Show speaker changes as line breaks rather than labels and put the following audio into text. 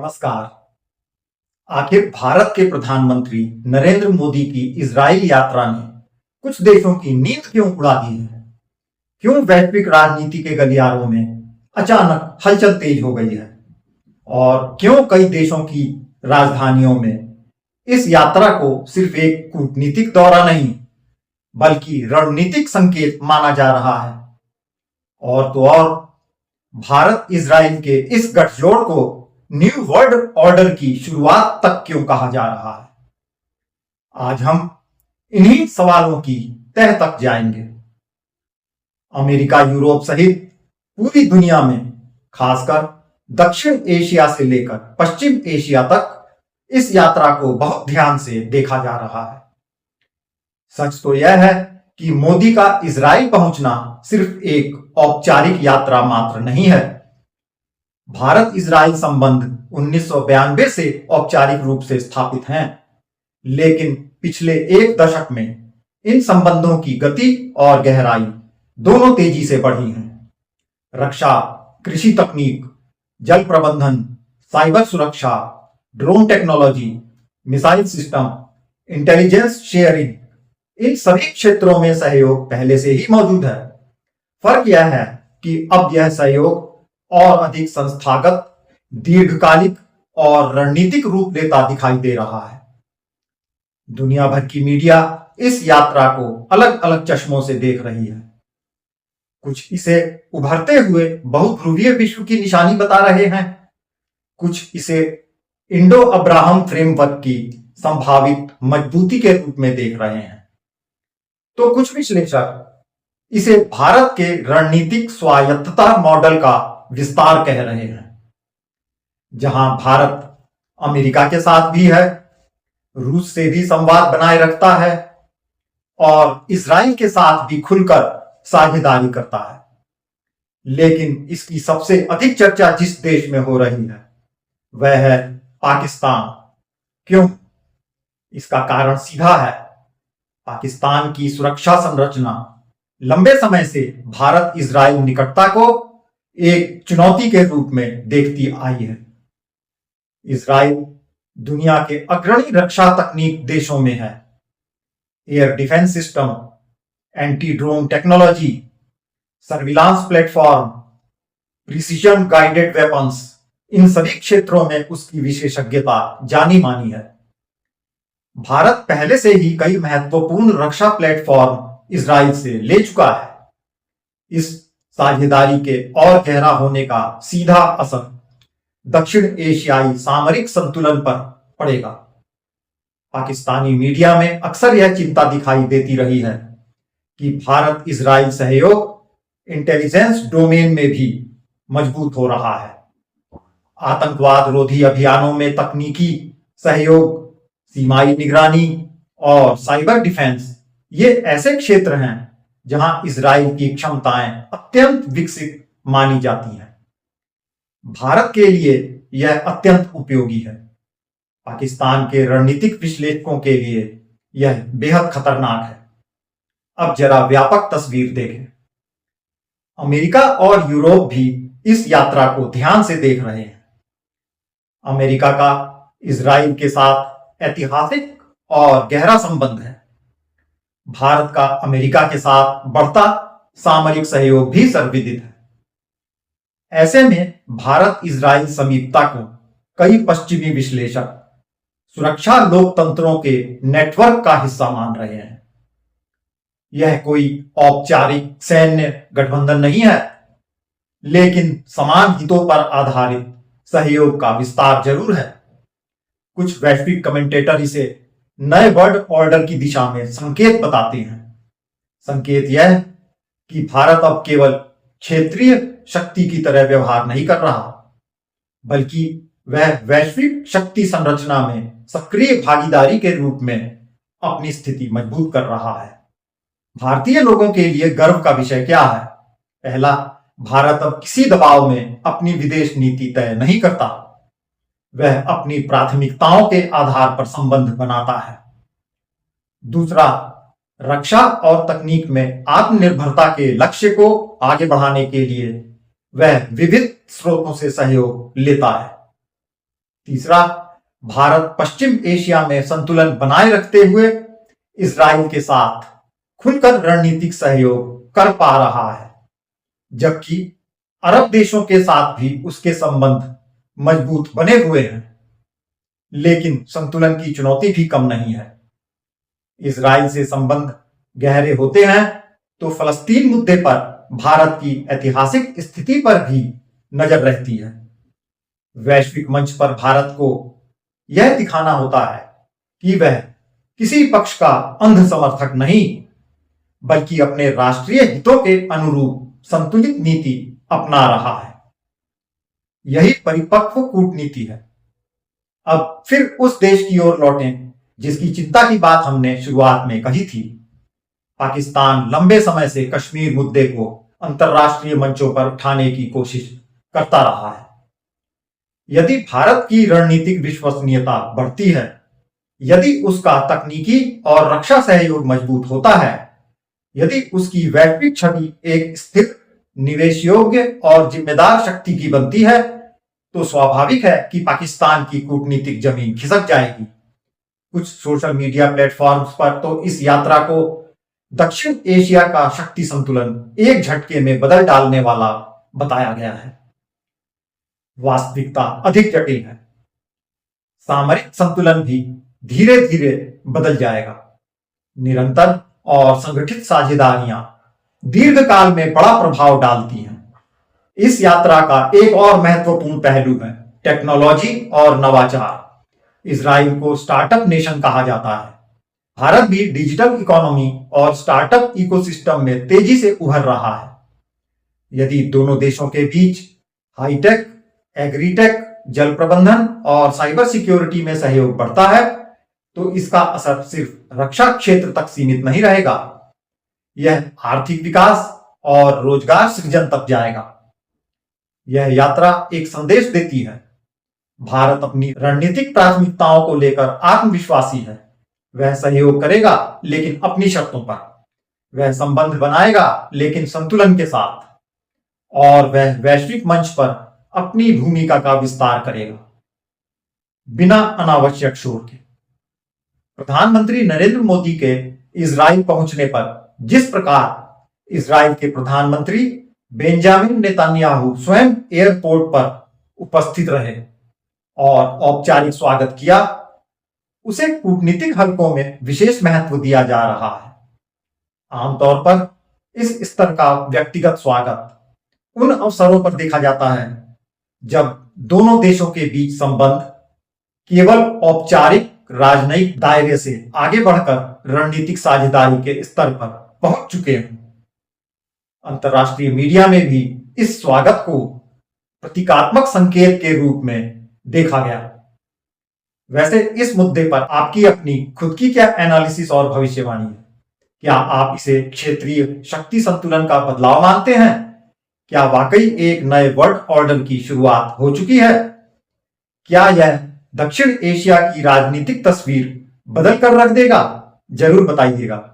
नमस्कार। आखिर भारत के प्रधानमंत्री नरेंद्र मोदी की इजराइल यात्रा ने कुछ देशों की नींद क्यों उड़ा दी है? क्यों वैश्विक राजनीति के गलियारों में अचानक हलचल तेज हो गई है? और क्यों कई देशों की राजधानियों में इस यात्रा को सिर्फ एक कूटनीतिक दौरा नहीं बल्कि रणनीतिक संकेत माना जा रहा है? और तो और भारत इजराइल के इस गठजोड़ को न्यू वर्ल्ड ऑर्डर की शुरुआत तक क्यों कहा जा रहा है? आज हम इन्हीं सवालों की तह तक जाएंगे। अमेरिका, यूरोप सहित पूरी दुनिया में, खासकर दक्षिण एशिया से लेकर पश्चिम एशिया तक इस यात्रा को बहुत ध्यान से देखा जा रहा है। सच तो यह है कि मोदी का इजराइल पहुंचना सिर्फ एक औपचारिक यात्रा मात्र नहीं है। भारत इजराइल संबंध 1992 से औपचारिक रूप से स्थापित हैं, लेकिन पिछले एक दशक में इन संबंधों की गति और गहराई दोनों तेजी से बढ़ी हैं। रक्षा, कृषि तकनीक, जल प्रबंधन, साइबर सुरक्षा, drone technology, missile system, intelligence sharing, इन सभी क्षेत्रों में सहयोग पहले से ही मौजूद है। फर्क यह है कि अब यह सहयोग और अधिक संस्थागत, दीर्घकालिक और रणनीतिक रूप लेता दिखाई दे रहा है। दुनिया भर की मीडिया इस यात्रा को अलग अलग चश्मों से देख रही है। कुछ इसे उभरते हुए बहुध्रुवीय विश्व की निशानी बता रहे हैं, कुछ इसे इंडो अब्राहम फ्रेमवर्क की संभावित मजबूती के रूप में देख रहे हैं, तो कुछ विश्लेषक इसे भारत के रणनीतिक स्वायत्तता मॉडल का विस्तार कह रहे हैं, जहां भारत अमेरिका के साथ भी है, रूस से भी संवाद बनाए रखता है और इजराइल के साथ भी खुलकर साझेदारी करता है। लेकिन इसकी सबसे अधिक चर्चा जिस देश में हो रही है वह है पाकिस्तान। क्यों? इसका कारण सीधा है। पाकिस्तान की सुरक्षा संरचना लंबे समय से भारत इजराइल निकटता को एक चुनौती के रूप में देखती आई है। इजराइल दुनिया के अग्रणी रक्षा तकनीक देशों में है। Air defence system, anti drone technology, surveillance platform, precision guided weapons, इन सभी क्षेत्रों में उसकी विशेषज्ञता जानी मानी है। भारत पहले से ही कई महत्वपूर्ण रक्षा प्लेटफॉर्म इजराइल से ले चुका है। इस साझेदारी के और गहरा होने का सीधा असर दक्षिण एशियाई सामरिक संतुलन पर पड़ेगा। पाकिस्तानी मीडिया में अक्सर यह चिंता दिखाई देती रही है कि भारत इजराइल सहयोग इंटेलिजेंस डोमेन में भी मजबूत हो रहा है। आतंकवाद रोधी अभियानों में तकनीकी सहयोग, सीमाई निगरानी और साइबर डिफेंस, ये ऐसे क्षेत्र हैं जहां इजराइल की क्षमताएं अत्यंत विकसित मानी जाती हैं। भारत के लिए यह अत्यंत उपयोगी है। पाकिस्तान के रणनीतिक विश्लेषकों के लिए यह बेहद खतरनाक है। अब जरा व्यापक तस्वीर देखें। अमेरिका और यूरोप भी इस यात्रा को ध्यान से देख रहे हैं। अमेरिका का इजराइल के साथ ऐतिहासिक और गहरा संबंध है। भारत का अमेरिका के साथ बढ़ता सामरिक सहयोग भी सर्वविदित है। ऐसे में भारत इजराइल समीपता को कई पश्चिमी विश्लेषक सुरक्षा लोकतंत्रों के नेटवर्क का हिस्सा मान रहे हैं। यह कोई औपचारिक सैन्य गठबंधन नहीं है, लेकिन समान हितों पर आधारित सहयोग का विस्तार जरूर है। कुछ वैश्विक कमेंटेटर इसे नए वर्ल्ड ऑर्डर की दिशा में संकेत बताते हैं। संकेत यह कि भारत अब केवल क्षेत्रीय शक्ति की तरह व्यवहार नहीं कर रहा, बल्कि वह वैश्विक शक्ति संरचना में सक्रिय भागीदारी के रूप में अपनी स्थिति मजबूत कर रहा है। भारतीय लोगों के लिए गर्व का विषय क्या है? पहला, भारत अब किसी दबाव में अपनी विदेश नीति तय नहीं करता। वह अपनी प्राथमिकताओं के आधार पर संबंध बनाता है। दूसरा, रक्षा और तकनीक में आत्मनिर्भरता के लक्ष्य को आगे बढ़ाने के लिए वह विविध स्रोतों से सहयोग लेता है। तीसरा, भारत पश्चिम एशिया में संतुलन बनाए रखते हुए इजराइल के साथ खुलकर रणनीतिक सहयोग कर पा रहा है, जबकि अरब देशों के साथ भी उसके संबंध मजबूत बने हुए हैं। लेकिन संतुलन की चुनौती भी कम नहीं है। इजराइल से संबंध गहरे होते हैं तो फलस्तीन मुद्दे पर भारत की ऐतिहासिक स्थिति पर भी नजर रहती है। वैश्विक मंच पर भारत को यह दिखाना होता है कि वह किसी पक्ष का अंध समर्थक नहीं, बल्कि अपने राष्ट्रीय हितों के अनुरूप संतुलित नीति अपना रहा है। यही परिपक्व कूटनीति है। अब फिर उस देश की ओर लौटें जिसकी चिंता की बात हमने शुरुआत में कही थी। पाकिस्तान लंबे समय से कश्मीर मुद्दे को अंतर्राष्ट्रीय मंचों पर उठाने की कोशिश करता रहा है। यदि भारत की रणनीतिक विश्वसनीयता बढ़ती है, यदि उसका तकनीकी और रक्षा सहयोग मजबूत होता है, यदि उसकी वैश्विक छवि एक स्थिर, निवेश योग्य और जिम्मेदार शक्ति की बनती है, तो स्वाभाविक है कि पाकिस्तान की कूटनीतिक जमीन खिसक जाएगी। कुछ सोशल मीडिया प्लेटफॉर्म्स पर तो इस यात्रा को दक्षिण एशिया का शक्ति संतुलन एक झटके में बदल डालने वाला बताया गया है। वास्तविकता अधिक जटिल है। सामरिक संतुलन भी धीरे धीरे बदल जाएगा। निरंतर और संगठित साझेदारियां दीर्घकाल में बड़ा प्रभाव डालती हैं। इस यात्रा का एक और महत्वपूर्ण पहलू है टेक्नोलॉजी और नवाचार। इजराइल को स्टार्टअप नेशन कहा जाता है। भारत भी डिजिटल इकोनॉमी और स्टार्टअप इकोसिस्टम में तेजी से उभर रहा है। यदि दोनों देशों के बीच हाईटेक, एग्रीटेक, जल प्रबंधन और साइबर सिक्योरिटी में सहयोग बढ़ता है, तो इसका असर सिर्फ रक्षा क्षेत्र तक सीमित नहीं रहेगा। यह आर्थिक विकास और रोजगार सृजन तक जाएगा। यह यात्रा एक संदेश देती है। भारत अपनी रणनीतिक प्राथमिकताओं को लेकर आत्मविश्वासी है। वह सहयोग करेगा, लेकिन अपनी शर्तों पर। वह संबंध बनाएगा, लेकिन संतुलन के साथ। और वह वैश्विक मंच पर अपनी भूमिका का विस्तार करेगा, बिना अनावश्यक शोर के। प्रधानमंत्री नरेंद्र मोदी के इजराइल पहुंचने पर जिस प्रकार इजराइल के प्रधानमंत्री बेंजामिन नेतन्याहू स्वयं एयरपोर्ट पर उपस्थित रहे और औपचारिक स्वागत किया, उसे कूटनीतिक हलकों में विशेष महत्व दिया जा रहा है। आमतौर पर इस स्तर का व्यक्तिगत स्वागत उन अवसरों पर देखा जाता है जब दोनों देशों के बीच संबंध केवल औपचारिक राजनयिक दायरे से आगे बढ़कर रणनीतिक साझेदारी के स्तर पर पहुंच चुके हैं। अंतर्राष्ट्रीय मीडिया में भी इस स्वागत को प्रतीकात्मक संकेत के रूप में देखा गया। वैसे इस मुद्दे पर आपकी अपनी खुद की क्या एनालिसिस और भविष्यवाणी है? क्या आप इसे क्षेत्रीय शक्ति संतुलन का बदलाव मानते हैं? क्या वाकई एक नए वर्ल्ड ऑर्डर की शुरुआत हो चुकी है? क्या यह दक्षिण एशिया की राजनीतिक तस्वीर बदल कर रख देगा? जरूर बताइएगा।